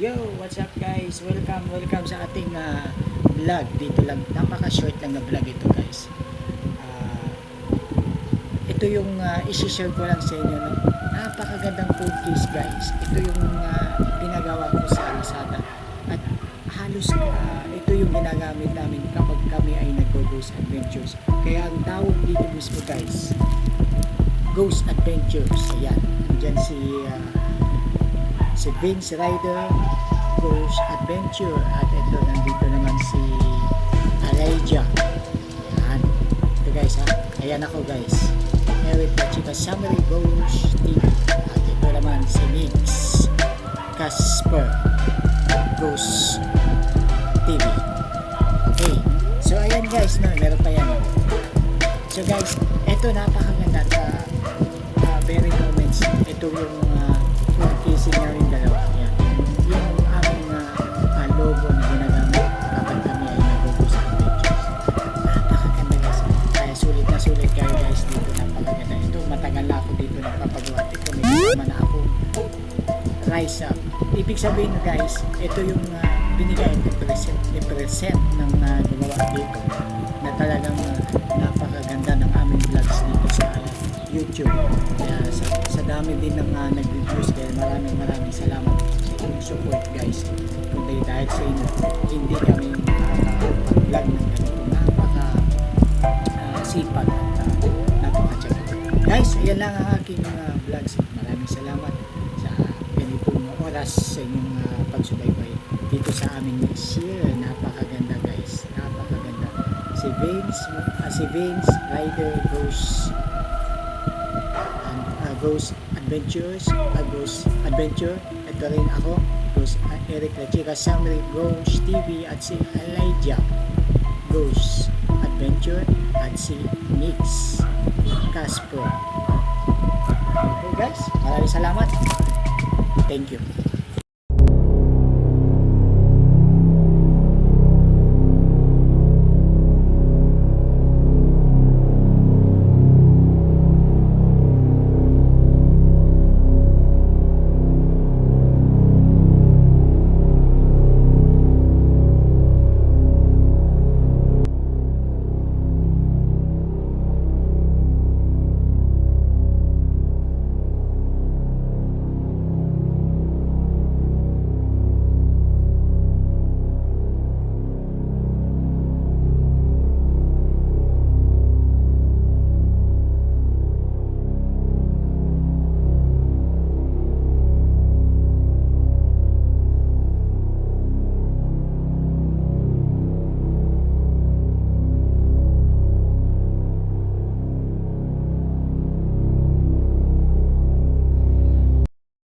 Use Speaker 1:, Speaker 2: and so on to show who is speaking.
Speaker 1: Yo, what's up guys? Welcome sa ating vlog. Dito lang, napaka-short lang na vlog ito guys. Ito yung isi-share ko lang sa inyo, no? Napakagandang food case guys. Ito yung pinagawa ko sa Lazada. At halos ito yung ginagamit namin kapag kami ay nag-ghost adventures. Kaya ang tawag dito mismo guys, Ghost Adventures. Ayan, andyan si Vince Rider Ghost Adventure, at ito nandito naman si Elijah. Ayan, ito guys ha, ayan ako guys, Eric Lachika Summary Ghost TV, at ito naman si Mix Casper Ghost TV. Okay, so ayan guys, no, meron pa yan. So guys, ito napakaganda at very moments. Ito yung casing na rin dalawa. Yan. Yung aming logo na ginagamit kapag kami ay nag-ghost adventures. Napakaganda guys. Kaya sulit na sulit kayo guys dito. Napakaganda. Ito matagal na ako dito nagpapagawa. Ito may kasama na ako rise up. Ibig sabihin guys, ito yung binigay ni present ng gumawa dito na talagang napakaganda ng aming vlogs dito sa YouTube. Kaya sa dami din ng nag-reviews, kaya maraming salamat sa inyong support guys. Kundi dahil sa inyo, hindi kami makakapag-vlog ng ganito. Napaka sipag at napaka-tsaga. Guys, ayan lang ang aking vlogs. Maraming salamat sa ganitong oras sa inyong pagsubaybay dito sa aming next year. Napakaganda guys, napakaganda. Si Vince Rider Ghost Adventures, Ghost Adventure. Ito rin ako, Ghost Eric Lachika Summary Ghost TV, at si Elijah Ghost Adventure, at si Mix Casper. Okay guys, maraming salamat. Thank you.